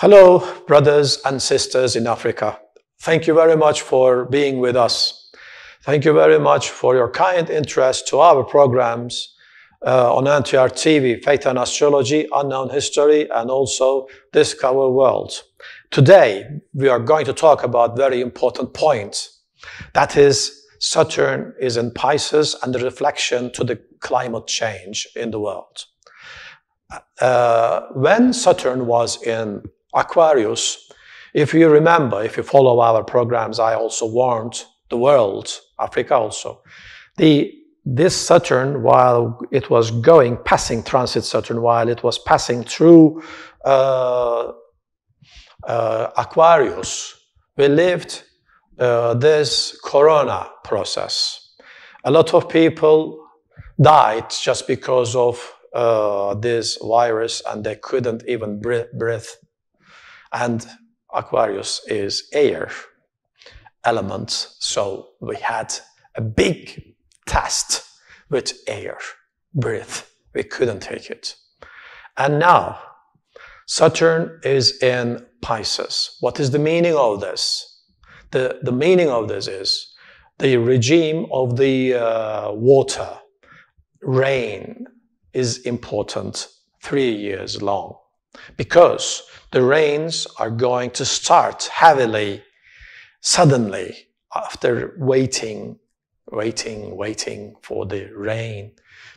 Hello, brothers and sisters in Africa. Thank you very much for being with us. Thank you very much for your kind interest to our programs on NTR TV, Faith and Astrology, Unknown History, and also Discover World. Today, we are going to talk about very important point. That is, Saturn is in Pisces and the reflection to the climate change in the world. When Saturn was in Aquarius, if you remember, if you follow our programs, I also warned the world, Africa also, this Saturn, while it was passing transit Saturn, while it was passing through Aquarius, we lived this corona process. A lot of people died just because of this virus, and they couldn't even breathe. And Aquarius is air element, so we had a big test with air, breath. We couldn't take it. And now Saturn is in Pisces. What is the meaning of this? The meaning of this is the regime of the water, rain is important 3 years long, because the rains are going to start heavily, suddenly, after waiting for the rain,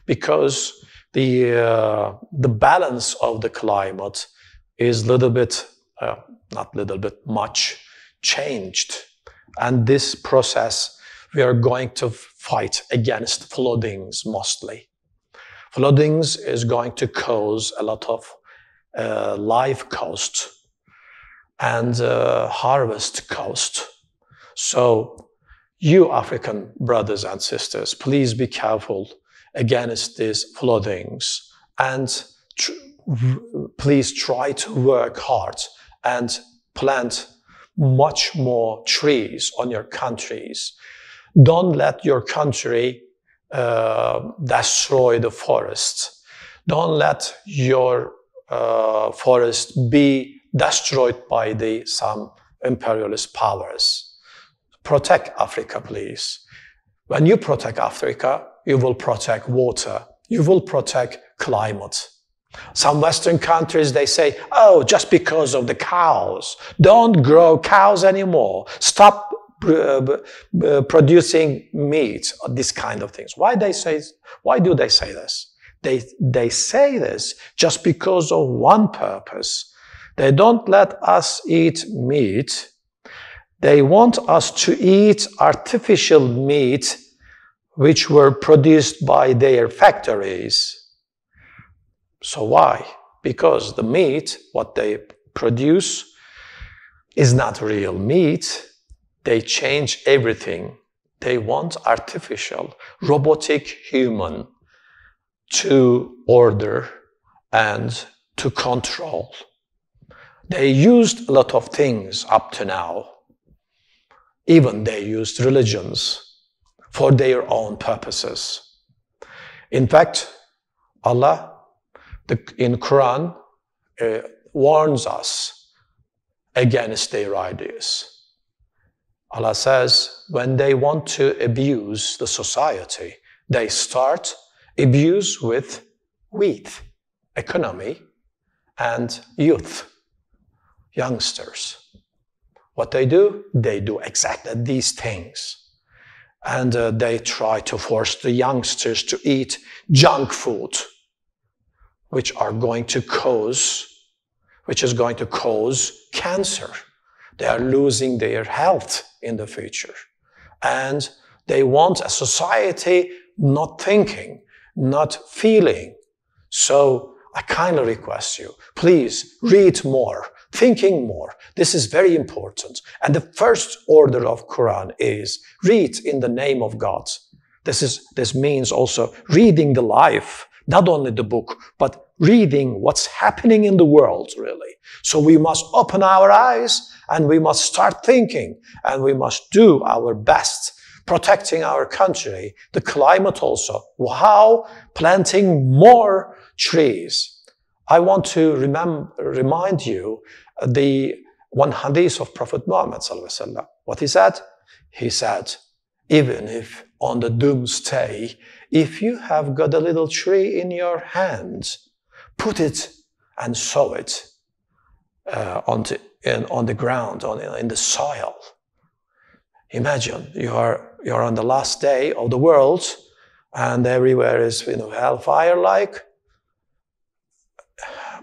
because the balance of the climate is much changed. And this process, we are going to fight against floodings mostly. Floodings is going to cause a lot of life cost and harvest cost. So you African brothers and sisters, please be careful against these floodings, and please try to work hard and plant much more trees on your countries. Don't let your country destroy the forest. Don't let your forest be destroyed by some imperialist powers. Protect Africa, please. When you protect Africa, you will protect water. You will protect climate. Some Western countries, they say, oh, just because of the cows. Don't grow cows anymore. Stop producing meat, or this kind of things. Why do they say this? They say this just because of one purpose. They don't let us eat meat. They want us to eat artificial meat which were produced by their factories. So why? Because the meat, what they produce, is not real meat. They change everything. They want artificial, robotic human to order and to control. They used a lot of things up to now. Even they used religions for their own purposes. In fact, Allah in Quran warns us against their ideas. Allah says when they want to abuse the society, they start abuse with wealth, economy, and youth, youngsters. What they do exactly these things. And they try to force the youngsters to eat junk food, which is going to cause cancer. They are losing their health in the future. And they want a society not thinking, not feeling. So I kindly request you, please read more, thinking more. This is very important. And the first order of Quran is read in the name of God. This means also reading the life, not only the book, but reading what's happening in the world, really. So we must open our eyes and we must start thinking, and we must do our best protecting our country, the climate also. How? Planting more trees. I want to remind you the one hadith of Prophet Muhammad sallallahu alaihi wasallam. What he said? He said, even if on the doomsday, if you have got a little tree in your hand, put it and sow it on the ground, in the soil. Imagine you are on the last day of the world, and everywhere is hellfire. Like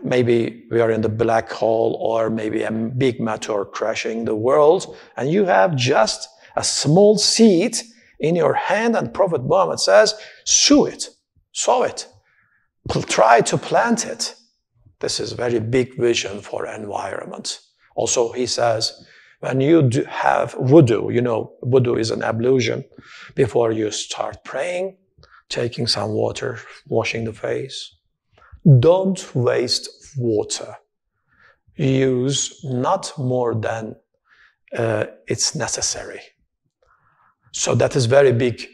maybe we are in the black hole, or maybe a big meteor crashing the world, and you have just a small seed in your hand, and Prophet Muhammad says, sow it, try to plant it. This is a very big vision for environment. Also, he says, when you have wudu, wudu is an ablution, before you start praying, taking some water, washing the face, don't waste water. Use not more than it's necessary. So that is very big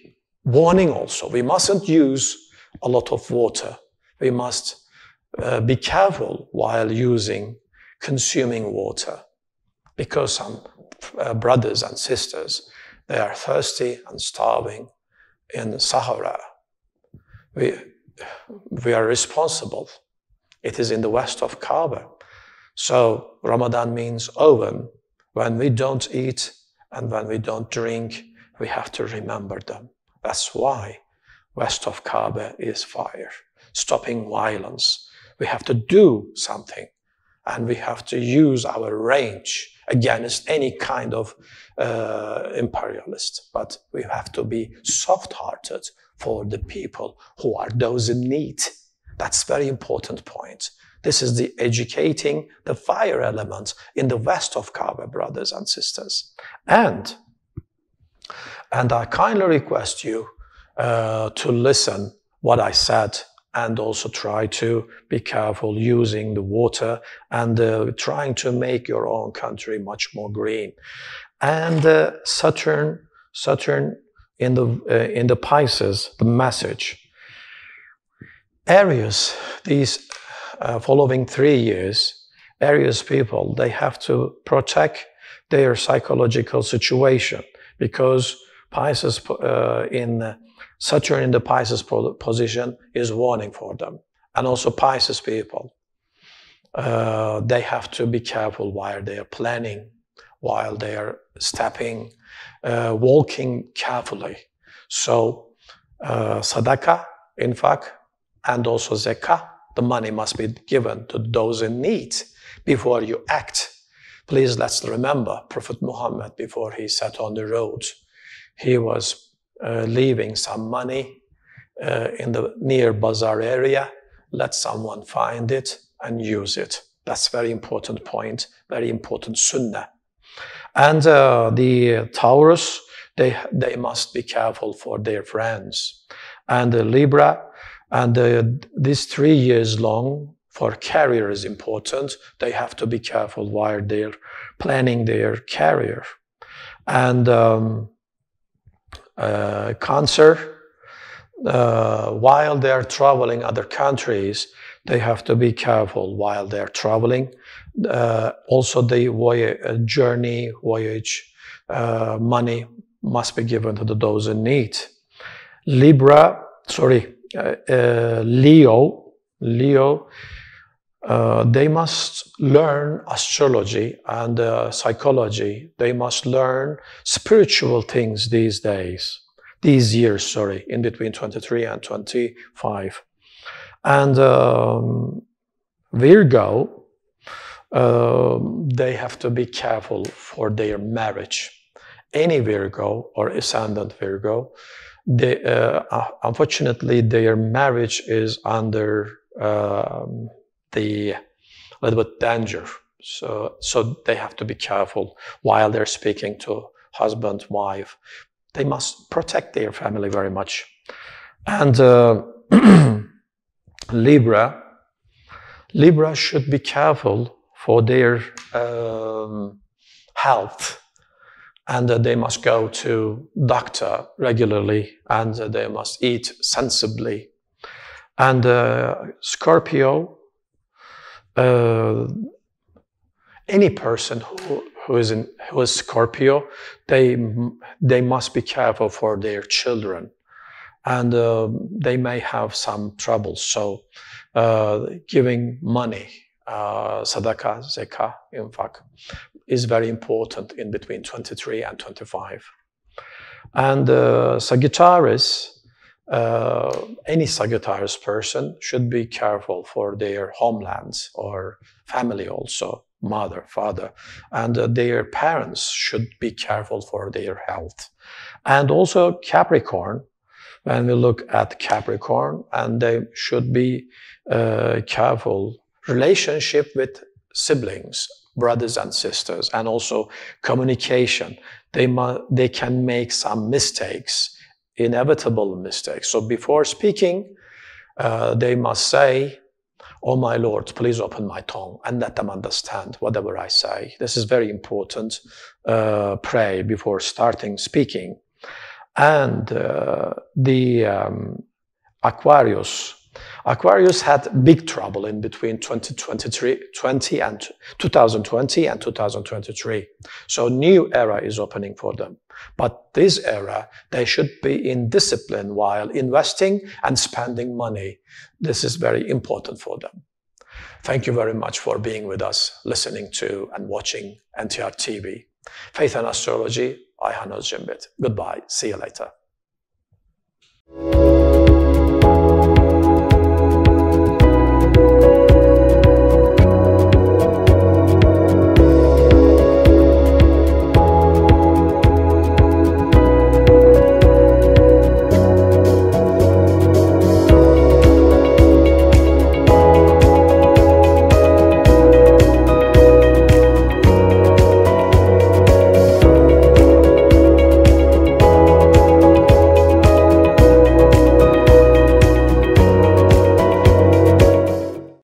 warning also. We mustn't use a lot of water. We must be careful while consuming water, because some brothers and sisters, they are thirsty and starving in the Sahara. We are responsible. It is in the west of Kaaba. So Ramadan means oven. When we don't eat and when we don't drink, we have to remember them. That's why west of Kaaba is fire, stopping violence. We have to do something, and we have to use our range against any kind of imperialist. But we have to be soft-hearted for the people who are those in need. That's a very important point. This is the educating the fire element in the west of Kaaba, brothers and sisters. And I kindly request you to listen what I said, and also try to be careful using the water, and trying to make your own country much more green. And Saturn in the Pisces, the message. Aries, these following 3 years, Aries people, they have to protect their psychological situation, because Pisces Saturn in the Pisces position is warning for them. And also Pisces people, they have to be careful while they are planning, while they are stepping, walking carefully. So sadaqah, in fact, and also zakah, the money must be given to those in need before you act. Please, let's remember Prophet Muhammad, before he set on the road, he was leaving some money in the near bazaar area. Let someone find it and use it. That's a very important point, very important sunnah. And the Taurus, they must be careful for their friends. And the Libra, and this 3 years long for career is important. They have to be careful while they're planning their career. And Cancer, while they're traveling other countries, they have to be careful while they're traveling. Also, the voyage money must be given to those in need. Leo, they must learn astrology and psychology. They must learn spiritual things these years, in between 23 and 25. And Virgo, they have to be careful for their marriage. Any Virgo or ascendant Virgo, unfortunately, their marriage is under the little bit danger. So they have to be careful while they're speaking to husband, wife. They must protect their family very much. And Libra should be careful for their health. And they must go to doctor regularly, and they must eat sensibly. And Scorpio, Any person who is Scorpio, they must be careful for their children, and they may have some trouble. So giving money, sadaqah, zakah, infaq, is very important in between 23 and 25. And Sagittarius, any Sagittarius person should be careful for their homelands or family also, mother, father, and their parents should be careful for their health. And also Capricorn, when we look at Capricorn, and they should be careful relationship with siblings, brothers and sisters, and also communication. They can make some mistakes, inevitable mistakes. So before speaking, they must say, "Oh my Lord, please open my tongue and let them understand whatever I say." This is very important. Pray before starting speaking. And the Aquarius. Aquarius had big trouble in between 2020 and 2023. So new era is opening for them. But this era, they should be in discipline while investing and spending money. This is very important for them. Thank you very much for being with us, listening to and watching NTR TV. Faith and Astrology, Ayhan Özcembet. Goodbye. See you later.